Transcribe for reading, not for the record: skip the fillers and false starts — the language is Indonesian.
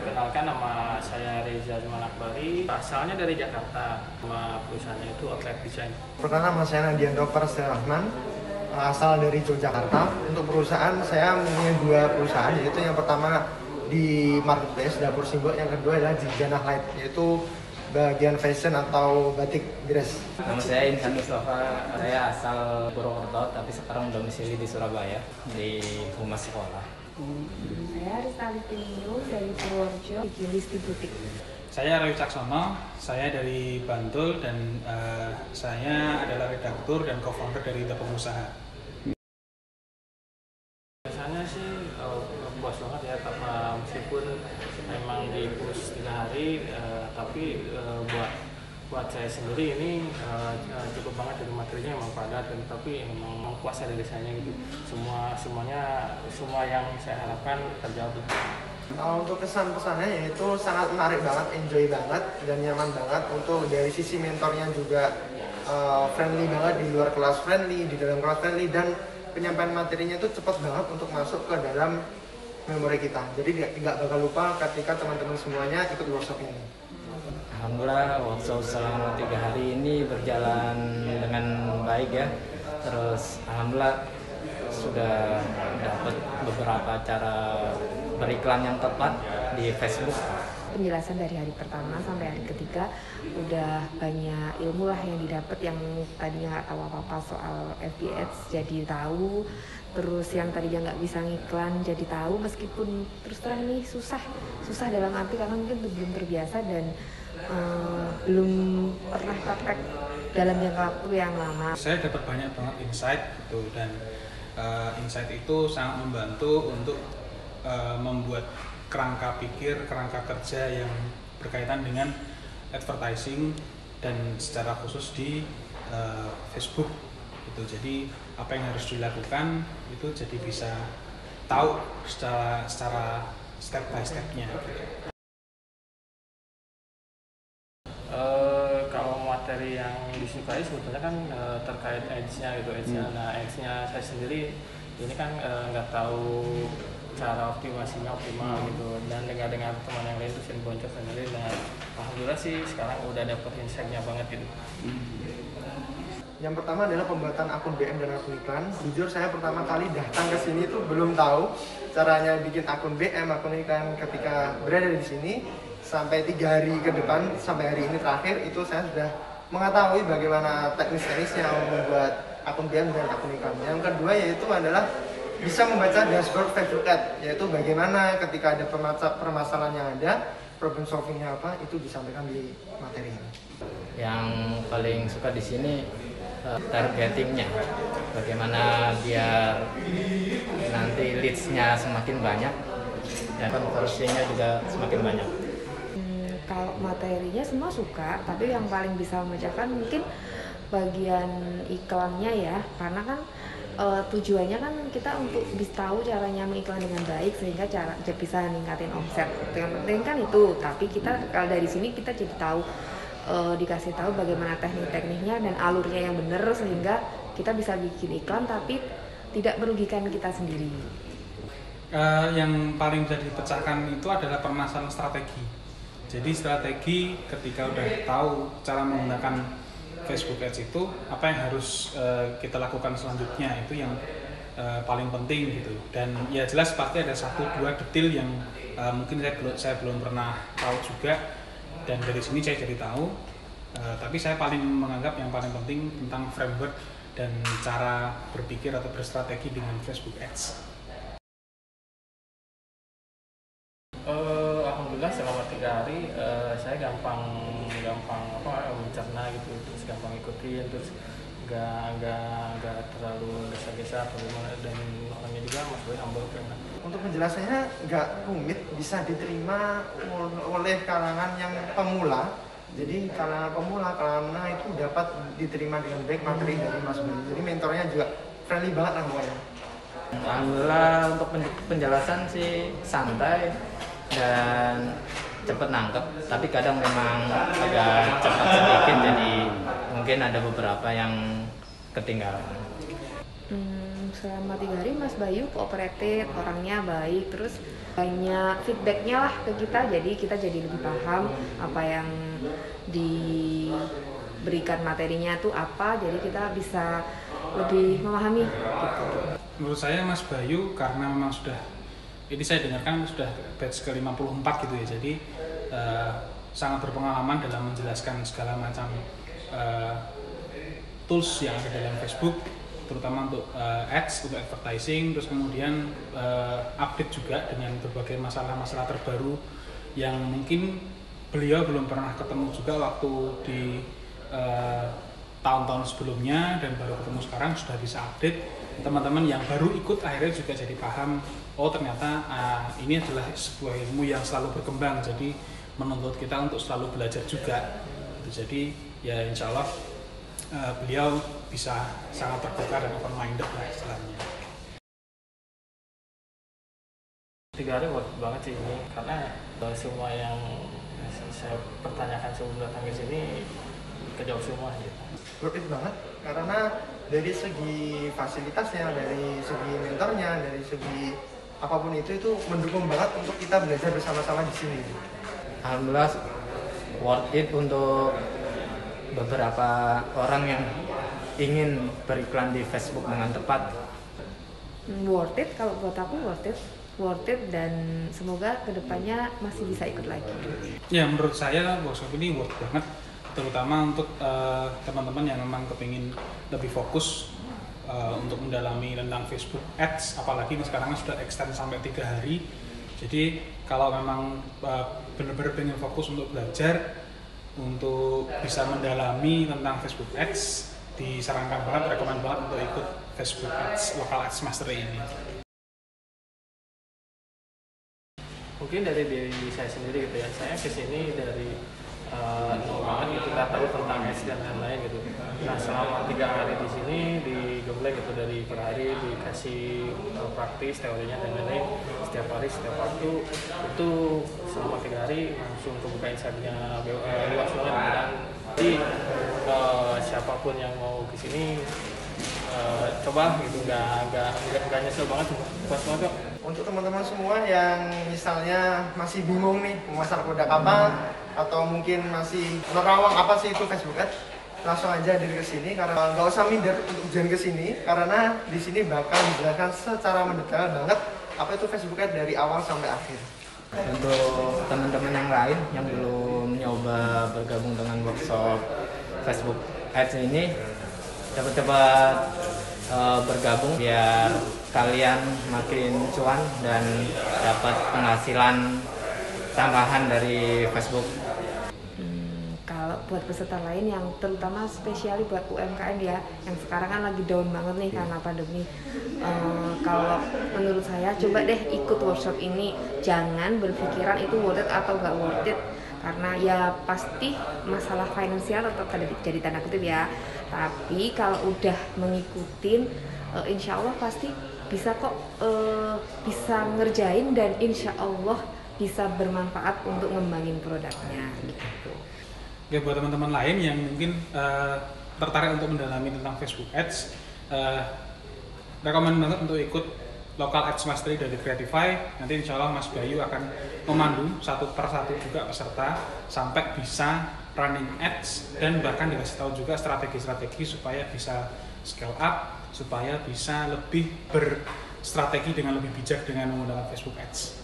Perkenalkan, nama saya Reza Akbari, asalnya dari Jakarta. Nama perusahaannya itu Outlet Design. Pertama, nama saya Nadianto Rahman, asal dari Yogyakarta. Untuk perusahaan, saya mempunyai 2 perusahaan, yaitu yang pertama di marketplace Dapur Simbol, yang kedua adalah di Janah Light, yaitu bagian fashion atau batik dress. Nama saya Insan Mustafa, saya asal Purwokerto tapi sekarang domisili di Surabaya di humas sekolah. Saya Rista Listinio dari Purworejo, Gilis di Butik. Saya Roy Caksono, saya dari Bantul dan saya adalah redaktur dan co-founder dari The Pengusaha. Biasanya sih puas banget ya, karena meskipun memang di push 3 hari, tapi buat saya sendiri ini cukup banget, dari materinya memang padat, tapi memang puas ya dari saya gitu. Semua yang saya harapkan terjawab. Untuk kesan-pesannya yaitu sangat menarik banget, enjoy banget, dan nyaman banget. Untuk dari sisi mentornya juga friendly banget, di luar kelas friendly, di dalam kelas friendly, dan penyampaian materinya itu cepat banget untuk masuk ke dalam memori kita. Jadi nggak bakal lupa ketika teman-teman semuanya ikut workshop ini. Alhamdulillah workshop selama 3 hari ini berjalan dengan baik ya. Terus alhamdulillah sudah dapat beberapa cara beriklan yang tepat di Facebook. Penjelasan dari hari pertama sampai hari ketiga udah banyak ilmu lah yang didapat, yang tadinya nggak tahu apa-apa soal FB Ads jadi tahu, terus yang tadinya nggak bisa ngiklan jadi tahu, meskipun terus terang nih susah dalam arti karena mungkin belum terbiasa dan belum pernah praktek dalam jangka waktu yang lama. Saya dapat banyak banget insight gitu, dan insight itu sangat membantu untuk membuat kerangka pikir, kerangka kerja yang berkaitan dengan advertising dan secara khusus di Facebook gitu. Jadi apa yang harus dilakukan itu jadi bisa tahu secara step by stepnya. Kalau materi yang disukai sebetulnya kan terkait ads-nya gitu, Nah, ads-nya saya sendiri ini kan nggak tahu cara optimasinya optimal gitu, dan dengar teman yang lain terus yang boncos dan lain-lain. Nah, alhamdulillah sih sekarang udah dapet insight-nya banget gitu. Yang pertama adalah pembuatan akun BM dan akun iklan. Jujur saya pertama kali datang ke sini tuh belum tahu caranya bikin akun BM, akun iklan. Ketika berada di sini sampai 3 hari ke depan, sampai hari ini terakhir, itu saya sudah mengetahui bagaimana teknis-teknisnya membuat akun BM dan akun iklan. Yang kedua yaitu adalah bisa membaca dashboard Facebook Ad, yaitu bagaimana ketika ada permasalahan yang ada, problem solvingnya apa, itu disampaikan di materi ini. Yang paling suka di sini targetingnya, bagaimana biar nanti leads-nya semakin banyak dan conversion-nya juga semakin banyak. Kalau materinya semua suka, tapi yang paling bisa memecahkan mungkin bagian iklannya ya, karena kan tujuannya kan kita untuk bisa tahu caranya mengiklan dengan baik sehingga bisa ningkatin omset. Yang penting kan itu, tapi kita kalau dari sini kita jadi tahu, dikasih tahu bagaimana teknik-tekniknya dan alurnya yang benar sehingga kita bisa bikin iklan tapi tidak merugikan kita sendiri. Yang paling bisa dipecahkan itu adalah permasalahan strategi. Jadi strategi ketika udah tahu cara menggunakan Facebook Ads itu, apa yang harus kita lakukan selanjutnya, itu yang paling penting gitu. Dan ya jelas pasti ada 1-2 detail yang mungkin saya belum pernah tahu juga, dan dari sini saya jadi tahu. Tapi saya paling menganggap yang paling penting tentang framework dan cara berpikir atau berstrategi dengan Facebook Ads. Alhamdulillah selama 3 hari saya gampang mencerna gitu, terus gampang ikutin, terus nggak terlalu gesa-gesa atau gimana, dan orangnya juga Mas Boy humble kan. Untuk penjelasannya nggak rumit, bisa diterima oleh kalangan yang pemula. Jadi kalangan pemula, kalangan menengah itu dapat diterima dengan baik materi dari Mas Boy. Jadi mentornya juga friendly banget lah pokoknya. Alhamdulillah untuk penjelasan sih santai dan cepet nangkep, tapi kadang memang agak cepat sedikit, jadi mungkin ada beberapa yang ketinggalan. selama 3 hari Mas Bayu kooperatif, orangnya baik, terus banyak feedbacknya lah ke kita, jadi kita jadi lebih paham apa yang diberikan materinya tuh apa, jadi kita bisa lebih memahami gitu. Menurut saya Mas Bayu karena memang sudah, ini saya dengarkan sudah batch ke-54 gitu ya, jadi sangat berpengalaman dalam menjelaskan segala macam tools yang ada dalam Facebook, terutama untuk ads, untuk advertising, terus kemudian update juga dengan berbagai masalah-masalah terbaru yang mungkin beliau belum pernah ketemu juga waktu di tahun-tahun sebelumnya, dan baru ketemu sekarang sudah bisa update. Teman-teman yang baru ikut akhirnya juga jadi paham, oh ternyata ini adalah sebuah ilmu yang selalu berkembang, jadi menuntut kita untuk selalu belajar juga. Jadi ya insya Allah beliau bisa sangat terbuka dan open minded lah istilahnya. 3 hari worth banget sih ini, karena semua yang saya pertanyakan sebelum datang ke sini kejawab semua gitu. Worth it banget karena dari segi fasilitasnya, dari segi mentornya, dari segi apapun itu mendukung banget untuk kita belajar bersama-sama di sini. Alhamdulillah worth it untuk beberapa orang yang ingin beriklan di Facebook dengan tepat. Worth it, kalau buat aku worth it dan semoga kedepannya masih bisa ikut lagi. Ya menurut saya workshop ini worth banget, terutama untuk teman-teman yang memang kepingin lebih fokus untuk mendalami tentang Facebook Ads, apalagi ini sekarang sudah extend sampai 3 hari. Jadi kalau memang benar-benar pengen fokus untuk belajar, untuk bisa mendalami tentang Facebook Ads, disarankan banget, rekomen banget untuk ikut Facebook Ads Local Ads Mastery ini. Mungkin dari diri saya sendiri gitu ya, saya kesini dari nol banget gitu, nggak tahu tentang ads dan lain-lain gitu. Nah selama 3 hari di sini digembleng gitu, dari per hari dikasih praktis teorinya dan lain-lain, setiap hari setiap waktu itu selama 3 hari langsung kebuka insightnya luas banget. Dan jadi siapapun yang mau kesini coba gitu, nggak nyesel banget, puas banget kok. Untuk teman-teman semua yang misalnya masih bingung nih mau masuk produk apa, atau mungkin masih nerawang apa sih itu Facebook Ads, langsung aja diri ke sini, karena nggak usah minder untuk ujian ke sini, karena di sini bakal dijelaskan secara mendetail banget apa itu Facebook Ads dari awal sampai akhir. Untuk teman-teman yang lain yang belum nyoba bergabung dengan workshop Facebook Ads ini, cepat-cepat bergabung biar kalian makin cuan dan dapat penghasilan tambahan dari Facebook. Kalau buat peserta lain yang terutama spesiali buat UMKM ya, yang sekarang kan lagi down banget nih karena pandemi, kalau menurut saya coba deh ikut workshop ini, jangan berpikiran itu worth it atau nggak worth it, karena ya pasti masalah finansial atau jadi tanda kutip ya, tapi kalau udah mengikutin insya Allah pasti bisa kok, bisa ngerjain dan insya Allah bisa bermanfaat untuk ngembangin produknya gitu. Ya buat teman-teman lain yang mungkin tertarik untuk mendalami tentang Facebook Ads, rekomen banget untuk ikut Local Ads Mastery dari Creatify. Nanti insya Allah Mas Bayu akan memandu satu persatu juga peserta sampai bisa running ads, dan bahkan dikasih tahu juga strategi-strategi supaya bisa scale up, supaya bisa lebih berstrategi dengan lebih bijak dengan menggunakan Facebook Ads.